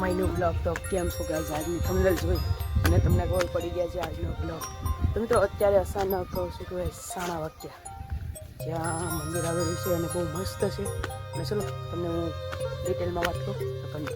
My new blog. તો કેમ છો ગાઈઝ? આજની થંબનેલ જોઈ અને તમને ખબર પડી ગયા છે આજનો બ્લોગ. તો મિત્રો અત્યારે અચાનક શું કહેવાય સાણા વાગ્યા જ્યાં મંદિર આવેલું છે અને બહુ મસ્ત છે. અને ચલો તમને હું ડિટેલમાં વાત કરું તો તમને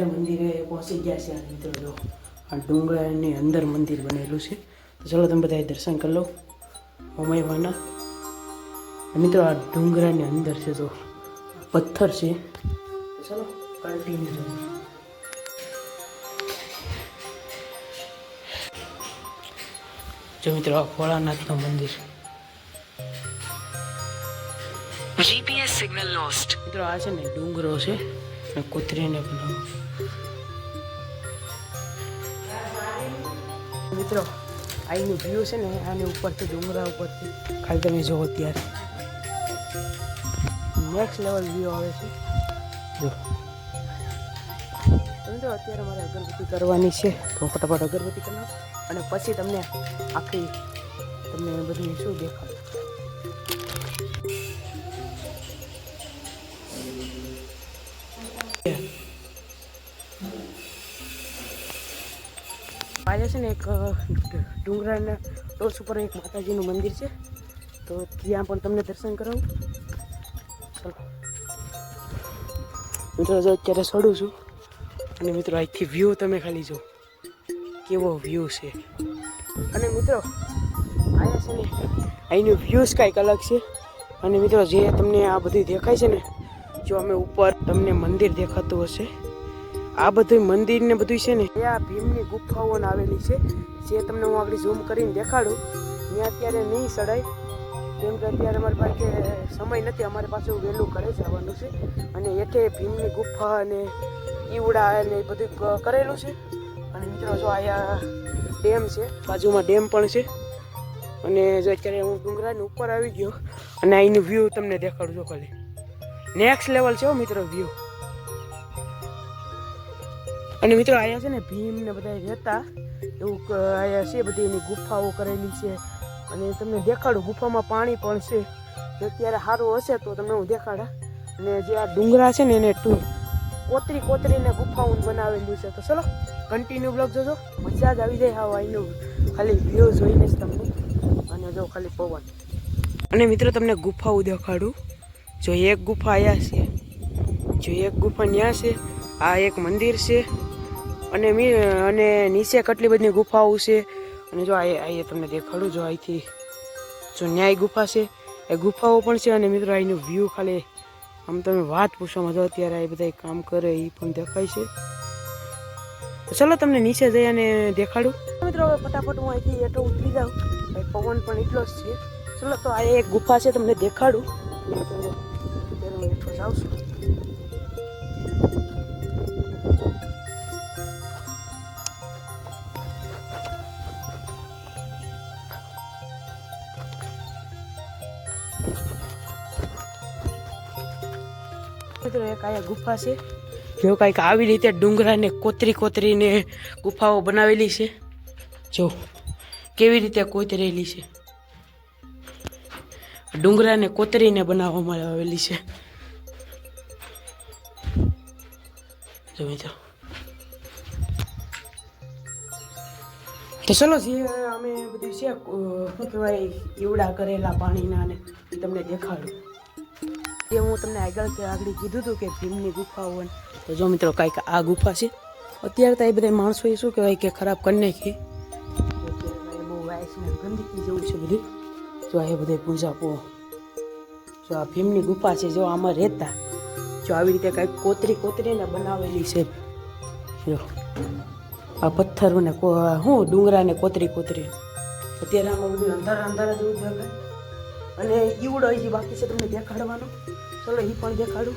મંદિરે પહોંચી ગયા છે. અને મિત્રો જો આ ડુંગરાની અંદર મંદિર બનેલું છે. તો ચલો તમે બધા દર્શન કરી લો ઉમાઈવાના. મિત્રો આ ડુંગરાની અંદર છે તો પથ્થર છે. ચલો કન્ટિન્યુ. જો મિત્રો આ ભોળાનાથનું મંદિર. GPS signal lost. મિત્રો આ છે ને ડુંગરો છે અને કૂતરીને બનાવો. મિત્રો અહીંનું વ્યૂ છે ને આની ઉપરથી ડુંગરા ઉપરથી ખાલી તમે જોવો ત્યારે નેક્સ્ટ લેવલ વ્યૂ આવે છે. જો મિત્રો અત્યારે મારે અગરબત્તી કરવાની છે તો ફટાફટ અગરબત્તી કરી નાખો અને પછી તમને આખી તમને બધું શું દેખાડું. આજે છે ને એક ડુંગરાના ટોચ ઉપર એક માતાજીનું મંદિર છે તો ત્યાં પણ તમને દર્શન કરાવું. ચલો મિત્રો જો અત્યારે ચડું છું અને મિત્રો અહીંથી વ્યૂ તમે ખાલી જો કેવો વ્યૂ છે. અને મિત્રો અહીંયા છે ને અહીંનું વ્યૂઝ કાંઈક અલગ છે. અને મિત્રો જે તમને આ બધું દેખાય છે ને જો અમે ઉપર તમને મંદિર દેખાતું હશે આ બધું મંદિર ને બધું છે ને ત્યાં ભીમની ગુફાઓ આવેલી છે જે તમને હું આગળ ઝૂમ કરીને દેખાડું. ત્યાં અત્યારે નહીં ચડાય કેમ કે અત્યારે અમારી પાસે સમય નથી. અમારી પાસે વહેલું ઘરે જવાનું છે અને એઠે ભીમની ગુફા અને ઈવડા અને એ બધું કરેલું છે. અને મિત્રો જો અહીંયા ડેમ છે, બાજુમાં ડેમ પણ છે. અને જો અત્યારે હું ડુંગરાની ઉપર આવી ગયો અને અહીંનું વ્યૂ તમને દેખાડું. જો ખાલી નેક્સ્ટ લેવલ છે મિત્રો વ્યૂ. અને મિત્રો અહીંયા છે ને ભીમ ને બધા રહેતા એવું અહીંયા છે. બધી એની ગુફાઓ કરેલી છે અને તમને દેખાડું. ગુફામાં પાણી પણ છે. જો અત્યારે સારું હશે તો તમને હું દેખાડા. અને જે આ ડુંગરા છે ને એને કોતરીને ગુફાઓ બનાવેલું છે. તો ચલો કન્ટિન્યુ બ્લોગ જોજો, મજા જ આવી જાય. હા અહીંનું ખાલી વ્યૂ જોઈને જ તમને. અને જો ખાલી પવન. અને મિત્રો તમને ગુફાઓ દેખાડું. જો એક ગુફા અહીંયા છે, જો એક ગુફા ત્યાં છે, આ એક મંદિર છે અને નીચે કેટલી બધી ગુફાઓ છે. અને જો આ તમને દેખાડું. જો અહીંથી જો ન્યાય ગુફા છે એ ગુફાઓ પણ છે. અને મિત્રો અહીંનું વ્યૂ ખાલી આમ તમે વાત પૂછવામાં જો અત્યારે આ બધા કામ કરે એ પણ દેખાય છે. તો ચલો તમને નીચે જઈ અને દેખાડું. મિત્રો હવે ફટાફટ હું અહીંથી એટલો ઉતરી જાઉં. પવન પણ એટલો જ છે. ચલો તો આ એક ગુફા છે તમને દેખાડું. અત્યારે હું એટલો જાઉં છું. મિત્રો એક અહીંયા ગુફા છે જો કંઈક આવી રીતે ડુંગરાને કોતરીને ગુફાઓ બનાવેલી છે. જો કેવી રીતે કોતરેલી છે. ડુંગરાને કોતરીને બનાવવામાં આવેલી છે. જો મિત્રો તો ચલો જે અમે બધું છે શું કહેવાય ઈવડા કરેલા પાણીના ને એ તમને દેખાડું. એ હું તમને આગળ કીધું હતું કે ભીમની ગુફાઓ. તો જો મિત્રો કાંઈક આ ગુફા છે. અત્યારે તો એ બધા માણસોએ શું કહેવાય કે ખરાબ કરી નાખી. અત્યારે બહુ વાયસ ને ગંદકી જેવું છે બધું. જો આ બધે પૂજા જો આ ભીમની ગુફા છે, જો આમાં રહેતા જો આવી રીતે કાંઈક કોતરીને બનાવેલી છે. જો આ પથ્થરોને શું ડુંગરાને કોતરી અત્યારે આમાં બધું અંધારા જેવું દેખાય. અને ઈવડો હજી બાકી છે તમને દેખાડવાનો. ચલો એ પણ દેખાડું.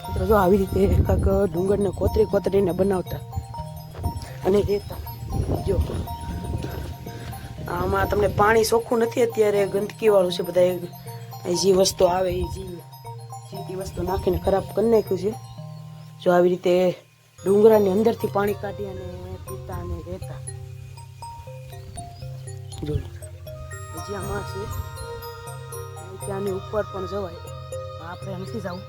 મિત્રો જો આવી રીતે કાંઈક ડુંગરને કોતરીને બનાવતા અને રહેતા. જો આમાં તમને પાણી ચોખ્ખું નથી અત્યારે, ગંદકીવાળું છે. બધા જે વસ્તુ આવે એ જે વસ્તુ નાખીને ખરાબ કરી નાખ્યું છે. જો આવી રીતે ડુંગરાની અંદરથી પાણી કાઢી અને પીતા અને રહેતા. જો હજી આમાં છે, ત્યાંની ઉપર પણ જવાય. આપણે નથી જવું,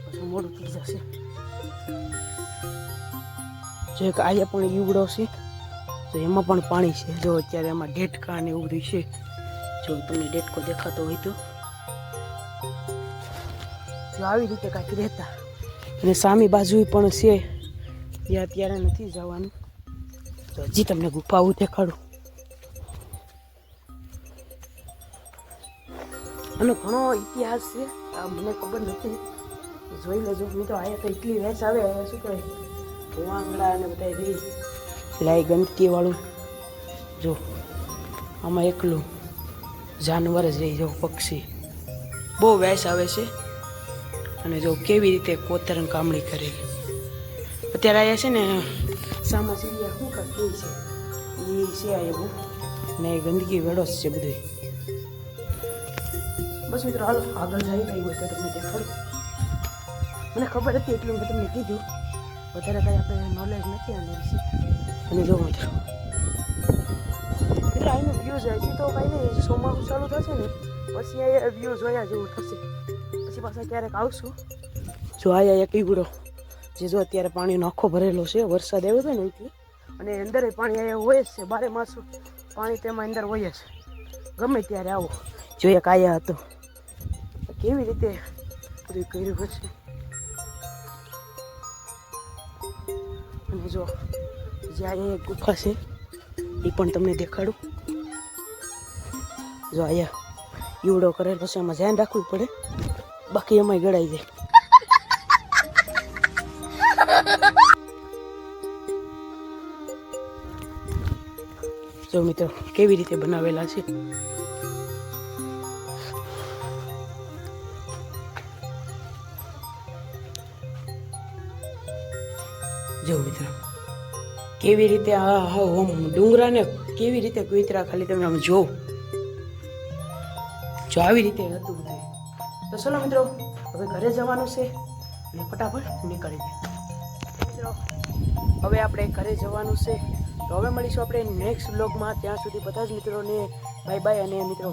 પછી મોડું થઈ જશે. જો એક અહીંયા પણ ઈવડો છે, તો એમાં પણ પાણી છે. જો અત્યારે એમાં ડેટકા ને એવું બધું છે. જો તમને ડેટકો દેખાતો હોય તો જો આવી રીતે કાંઈક રહેતા. અને સામી બાજુ પણ છે, ત્યાં અત્યારે નથી જવાનું. તો હજી તમને ગુફાઓ દેખાડું. અને ઘણો ઇતિહાસ છે, આ મને ખબર નથી, જોઈ લેજો મિત્રો. અહીંયા તો એટલી વેચ આવે, શું કહેવાય, ભોવાંગડા અને બધા રહી લાઈ ગંદકીવાળું. જો આમાં એકલું જાનવર જ રહી, જો પક્ષી બહુ વેચ આવે છે. અને જો કેવી રીતે કોતરણ કામણી કરે. અત્યારે અહીંયા છે ને સામા સીરિયા શું કરતી છે એ છે એવું, ને ગંદકી વેડો જ છે બધું. બસ મિત્રો હાલો આગળ જઈ ગઈ હોય તો તમને દેખાડું. મને ખબર હતી એટલું મેં તમને કીધું, વધારે કાંઈ આપણે નોલેજ નથી આના વિશે. અને જો મિત્રો અહીંનો વ્યૂઝ હોય છે તો કાંઈ નહીં, ચોમાસું ચાલુ થશે ને પછી અહીંયા વ્યૂ જોયા જેવું થશે. પછી પાછા ક્યારેક આવશું. જો આયા એક ઈવડો જે જો અત્યારે પાણીનો આખો ભરેલો છે, વરસાદ આવ્યો હતો ને એટલે. અને અંદર પાણી અહીંયા હોય જ છે, 12 માસ પાણી તેમાં અંદર હોય જ, ગમે ત્યારે આવો. જો એક આયા હતો, કેવી રીતે બધું કર્યું હશે. અને જો જે અહીંયા એક ગુફા છે એ પણ તમને દેખાડું. જો અહીંયા ઈવડો કરે પછી એમાં ધ્યાન રાખવું પડે, બાકી એમાંય ગળાઈ જાય. જો મિત્રો કેવી રીતે બનાવેલા છે. જો મિત્રો કેવી રીતે આ ડુંગરાને કેવી રીતે કોઈતરા ખાલી તમે આમ જો આવી રીતે હતું બધું. તો ચલો મિત્રો હવે ઘરે જવાનું છે એટલે ફટાફટ નીકળી જાય. મિત્રો હવે આપણે ઘરે જવાનું છે, તો હવે મળીશું આપણે નેક્સ્ટ વ્લોગમાં. ત્યાં સુધી બધા જ મિત્રોને બાય બાય. અને મિત્રો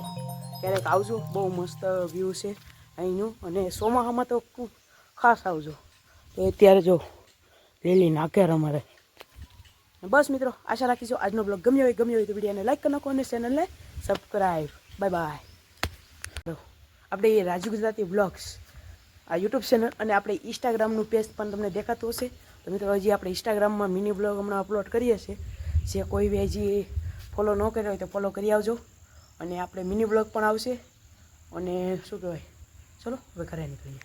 ક્યારેક આવજો, બહુ મસ્ત વ્યૂ છે અહીંનું. અને ચોમાસામાં તો ખાસ આવજો. તો અત્યારે જો રેલી નાખેર અમારે. બસ મિત્રો આશા રાખીશું આજનો બ્લોગ ગમ્યો હોય તો વિડીયોને લાઈક કરી નાખો અને ચેનલને સબસ્ક્રાઈબ. Bye bye. આપણે એ રાજુ ગુજરાતી વ્લોગ્સ આ યુટ્યુબ ચેનલ અને આપણે ઇન્સ્ટાગ્રામનું પેજ પણ તમને દેખાતું હશે. તો મિત્રો હજી આપણે ઇન્સ્ટાગ્રામમાં મિની બ્લોગ હમણાં અપલોડ કરીએ છીએ. જે કોઈ બી હજી ફોલો ન કર્યો હોય તો ફોલો કરી આવજો. અને આપણે મિની બ્લોગ પણ આવશે. અને શું કહેવાય, ચલો હવે ઘરે નીકળીએ.